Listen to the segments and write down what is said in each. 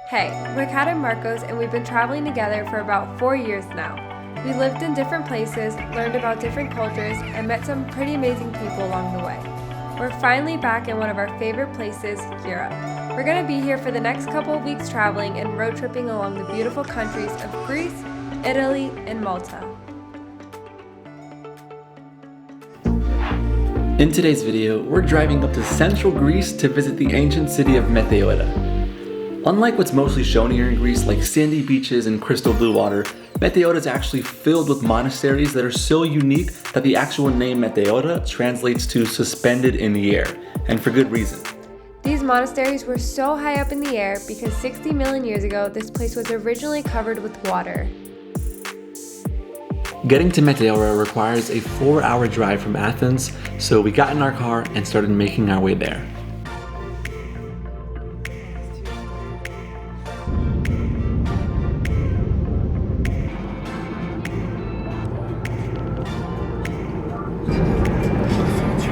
Hey, we're Kat and Marcos, and we've been traveling together for about 4 years now. We lived in different places, learned about different cultures, and met some pretty amazing people along the way. We're finally back in one of our favorite places, Europe. We're going to be here for the next couple of weeks traveling and road tripping along the beautiful countries of Greece, Italy, and Malta. In today's video, we're driving up to central Greece to visit the ancient city of Meteora. Unlike what's mostly shown here in Greece, like sandy beaches and crystal blue water, Meteora is actually filled with monasteries that are so unique that the actual name Meteora translates to suspended in the air, and for good reason. These monasteries were so high up in the air because 60 million years ago, this place was originally covered with water. Getting to Meteora requires a 4-hour drive from Athens, so we got in our car and started making our way there.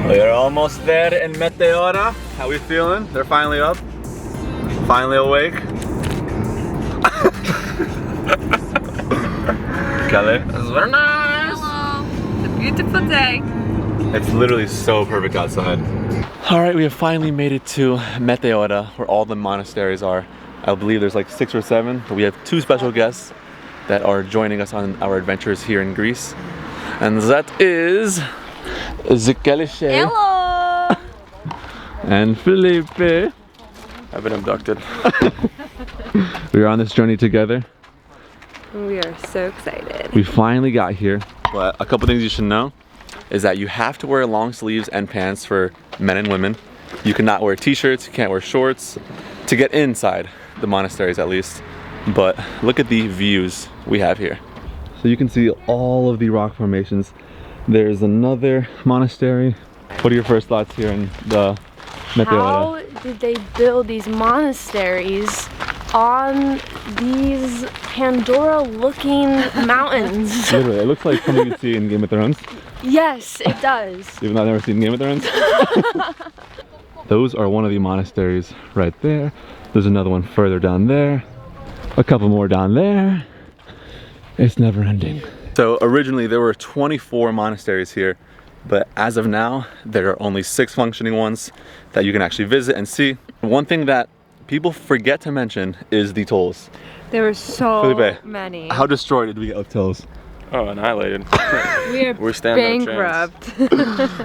We're almost there in Meteora. How we feeling? They're finally up. Finally awake. Kelly? This is very nice. Hello. It's a beautiful day. It's literally so perfect outside. Alright, we have finally made it to Meteora, where all the monasteries are. I believe there's like 6 or 7, but we have 2 special guests that are joining us on our adventures here in Greece. And that is 𝐬𝐬𝐿. Hello. And Felipe. I've been abducted. We are on this journey together. We are so excited. We finally got here. But a couple things you should know is that you have to wear long sleeves and pants for men and women. You cannot wear t-shirts, you can't wear shorts to get inside the monasteries at least. But look at the views we have here. So you can see all of the rock formations. There's another monastery. What are your first thoughts here in the Meteora? How did they build these monasteries on these Pandora-looking mountains? Literally, it looks like something you'd see in Game of Thrones. Yes, it does. You've not never seen Game of Thrones? Those are one of the monasteries right there. There's another one further down there. A couple more down there. It's never ending. So originally there were 24 monasteries here, but as of now, there are only 6 functioning ones that you can actually visit and see. One thing that people forget to mention is the tolls. There were so Felipe, many. how destroyed did we get with tolls? Oh, annihilated. We're bankrupt.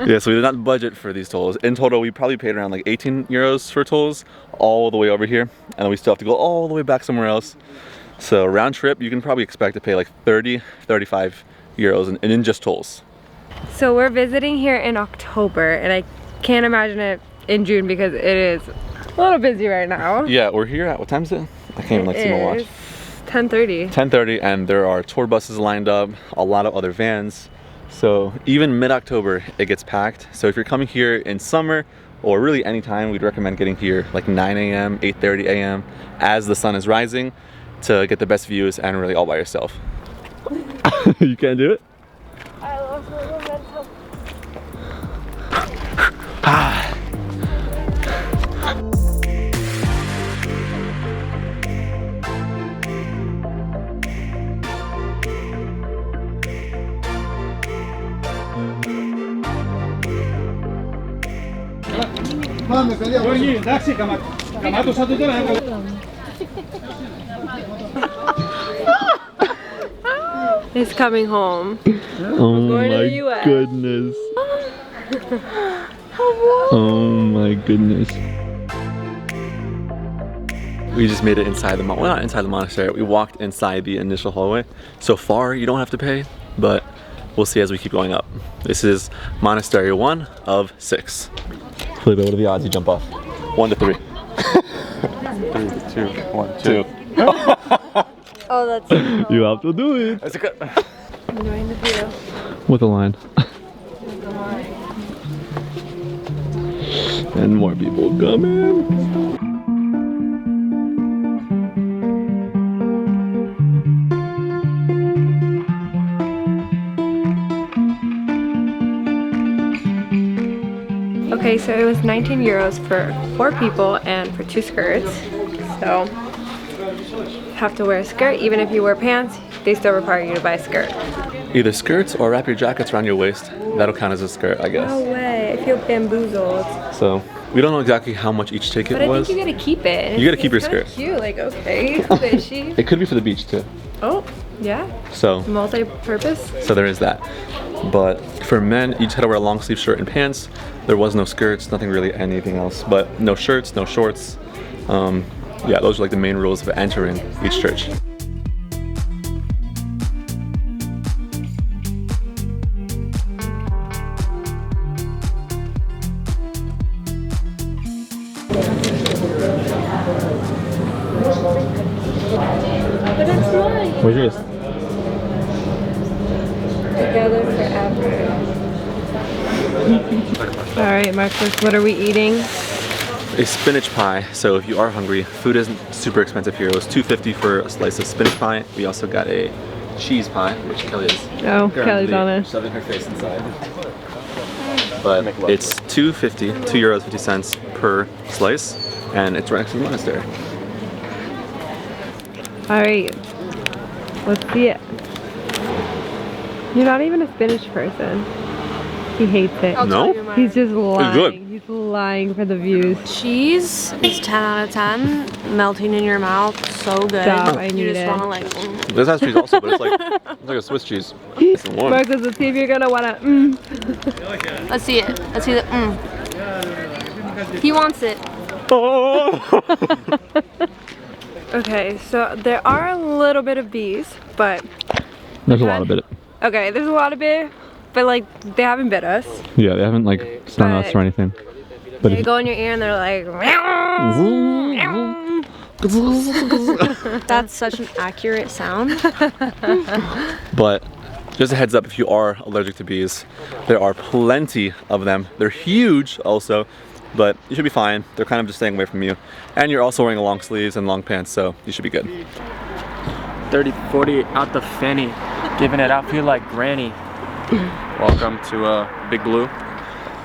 Yeah, so we did not budget for these tolls. In total, we probably paid around like 18 euros for tolls all the way over here, and we still have to go all the way back somewhere else. So round trip, you can probably expect to pay like 30, 35 euros in just tolls. So we're visiting here in October, and I can't imagine it in June because it is a little busy right now. Yeah, we're here at, what time is it? I can't even like see my watch. 10:30. 10:30, and there are tour buses lined up, a lot of other vans. So even mid-October, it gets packed. So if you're coming here in summer, or really any time, we'd recommend getting here like 9 a.m., 8:30 a.m. as the sun is rising to get the best views and really all by yourself. You can't do it? I love momentum. He's coming home. Oh going to my the US. goodness. Oh my goodness. We just made it inside the, well, not inside the monastery. We walked inside the initial hallway. So far, you don't have to pay, but we'll see as we keep going up. This is monastery 1 of 6. Felipe, what are the odds you jump off? 1 to 3. 3, 2, 1, 2. Oh, that's You have to do it. That's good. I'm enjoying the view. With a line. And more people coming. Okay, so it was 19 euros for 4 people and for 2 skirts. So have to wear a skirt. Even if you wear pants, they still require you to buy a skirt. Either skirts or wrap your jackets around your waist. That'll count as a skirt, I guess. No way, I feel bamboozled. So we don't know exactly how much each ticket But I was. think you gotta keep it. You gotta keep your It's kinda skirt. Cute, like okay, fishy. It could be for the beach too. Oh, yeah, So multi-purpose. there is that. But for men, you just had to wear a long sleeve shirt and pants. There was no skirts, nothing really anything else. But no shirts, no shorts. Yeah, those are like the main rules of entering each church. But it's mine. Where's yours? Together forever. All right, Marcus, what are we eating? A spinach pie. So if you are hungry, food isn't super expensive here. It was $2.50 for a slice of spinach pie. We also got a cheese pie, which Kelly is Oh, Kelly's on it. shoving her face inside. But it's $2.50, €2.50 per slice, and it's right next to the monastery. All right, let's see it. You're not even a spinach person. He hates it. No? He's just lying. good. He's lying for the views. Cheese is 10 out of 10. Melting in your mouth, so good. Stop, I you need just it. want to like. This has cheese also, but it's like a Swiss cheese. It's the one. Marcus, let's see if you're gonna wanna. Let's see it. Let's see the. He wants it. Okay, so there are a little bit of bees, but There's a lot of it. okay, there's a lot of bee, but like they haven't bit us. Yeah, they haven't like stung us or anything. But They go in your ear and they're like. That's such an accurate sound. But just a heads up, if you are allergic to bees, there are plenty of them. They're huge also, but you should be fine. They're kind of just staying away from you. And you're also wearing long sleeves and long pants, so you should be good. 30, 40 out the fanny, giving it out feel like granny. Welcome to Big Blue.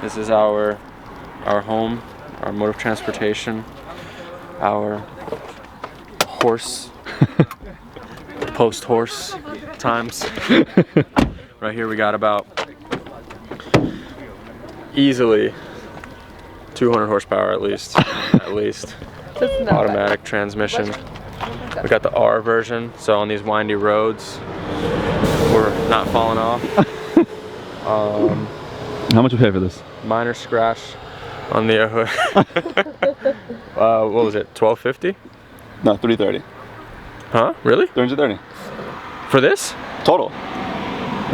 This is our home, our mode of transportation, our horse, post-horse times. Right here we got about easily 200 horsepower at least. Automatic transmission. We got the R version, so on these windy roads, we're not falling off. How much we pay for this? Minor scratch on the hood. What was it, $12.50? No, $330. Huh? Really? $330. For this? Total.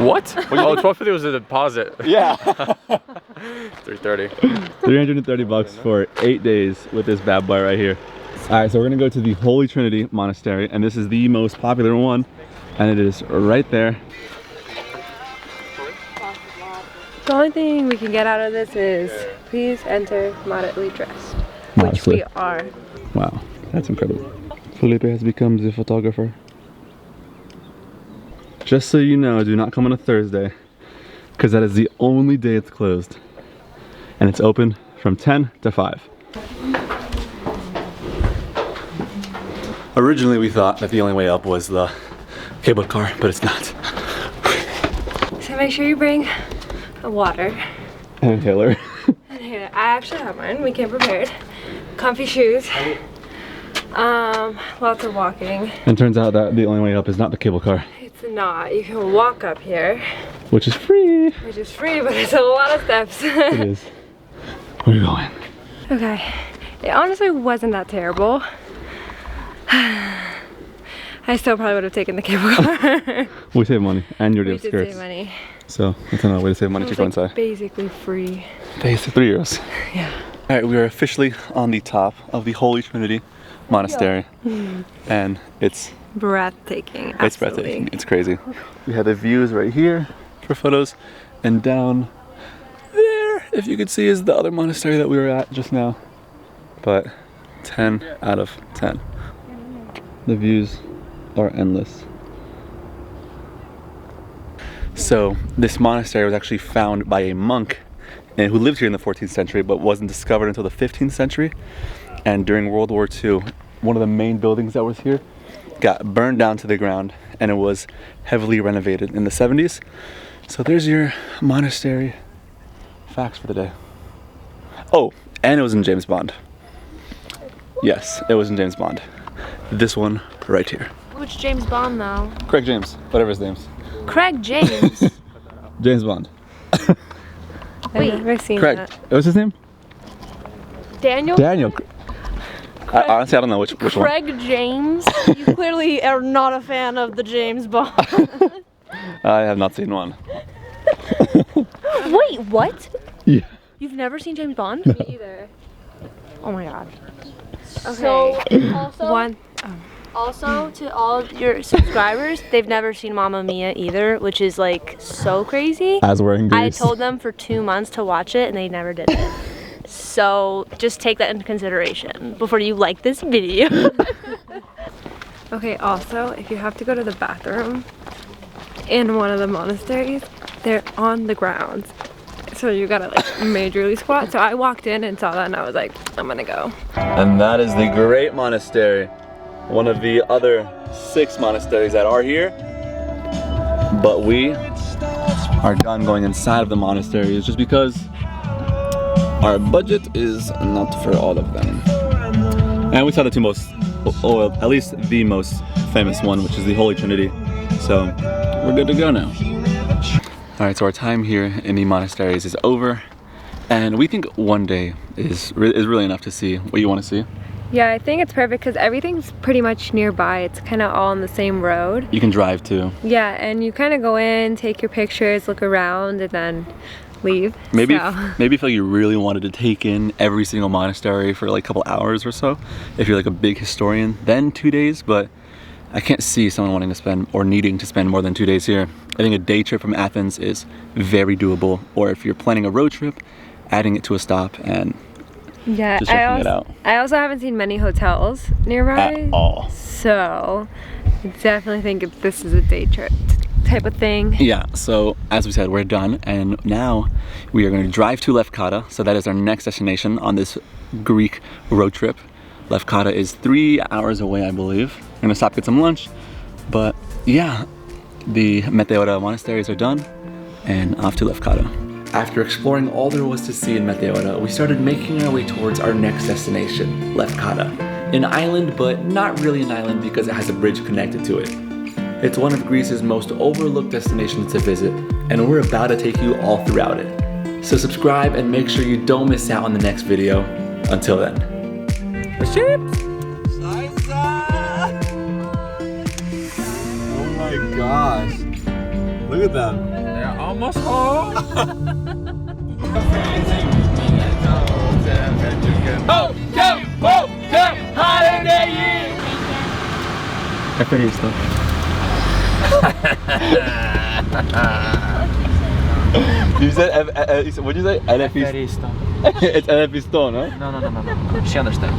What? Oh, $12.50 was a deposit. Yeah. $330. $330 for 8 days with this bad boy right here. All right, so we're gonna go to the Holy Trinity Monastery, and this is the most popular one, and it is right there. The only thing we can get out of this is please enter moderately dressed, which we are. Wow, that's incredible. Felipe has become the photographer. Just so you know, do not come on a Thursday, because that is the only day it's closed. And it's open from 10 to 5. Originally we thought that the only way up was the cable car, but it's not. So make sure you bring a water. An inhaler. And here, I actually have mine. We came prepared. Comfy shoes. Lots of walking. And turns out that the only way up is not the cable car, It's not. You can walk up here, which is free. which is free, but it's a lot of steps. It is. Where are you going? Okay. It honestly wasn't that terrible. I still probably would have taken the cable car. We save money, and you're We the did skirts. save money. So that's another way to save money It to was go like inside. basically free. Basic €3. Yeah. All right, we are officially on the top of the Holy Trinity Monastery, and it's Breathtaking. It's breathtaking. It's crazy. We have the views right here for photos, and down there, if you could see, is the other monastery that we were at just now. But 10 out of 10. The views are endless. So this monastery was actually found by a monk and who lived here in the 14th century but wasn't discovered until the 15th century. And during World War II, one of the main buildings that was here got burned down to the ground, and it was heavily renovated in the 70s. So there's your monastery facts for the day. Oh, and it was in James Bond. Yes, it was in James Bond. This one right here. Which James Bond though? Craig James, whatever his name's. Craig James. James Bond. Wait, I've never seen Craig. that. What's his name? Daniel? Daniel. Honestly, I don't know which one. Craig James? You clearly are not a fan of the James Bond. I have not seen one. Wait, what? Yeah. You've never seen James Bond? Me either. Oh my god. Okay. So, also, One. also to all your subscribers, they've never seen Mamma Mia either, which is like so crazy. As we're in Greece. I told them for 2 months to watch it and they never did it. So just take that into consideration before you like this video. Okay, also, if you have to go to the bathroom in one of the monasteries, they're on the ground. So you gotta like majorly squat. So I walked in and saw that and I was like, I'm gonna go. And that is the Great Monastery. One of the other 6 monasteries that are here. But we are done going inside of the monasteries just because our budget is not for all of them. And we saw the 2 most, or at least the most famous one, which is the Holy Trinity. So we're good to go now. All right, so our time here in the monasteries is over. And we think one day is really enough to see what you want to see. Yeah, I think it's perfect because everything's pretty much nearby. It's kind of all on the same road. You can drive too. Yeah, and you kind of go in, take your pictures, look around, and then leave. Maybe, So. maybe if like you really wanted to take in every single monastery for like a couple hours or so, if you're like a big historian, then 2 days. But I can't see someone wanting to spend or needing to spend more than 2 days here. I think a day trip from Athens is very doable. Or if you're planning a road trip, adding it to a stop and Yeah, just checking it out. I also haven't seen many hotels nearby. At all. So I definitely think this is a day trip type of thing. Yeah, so as we said, we're done, and now we are going to drive to Lefkada. So that is our next destination on this Greek road trip. Lefkada is 3 hours away, I believe. We're going to stop, get some lunch, but yeah, the Meteora monasteries are done, and off to Lefkada. After exploring all there was to see in Meteora, we started making our way towards our next destination, Lefkada. An island, but not really an island because it has a bridge connected to it. It's one of Greece's most overlooked destinations to visit, and we're about to take you all throughout it. So subscribe and make sure you don't miss out on the next video. Until then. Oh my gosh. Look at them. They're almost home. Eferisto. You said, what'd you say? Eferisto. It's Eferisto, no? No. She understands.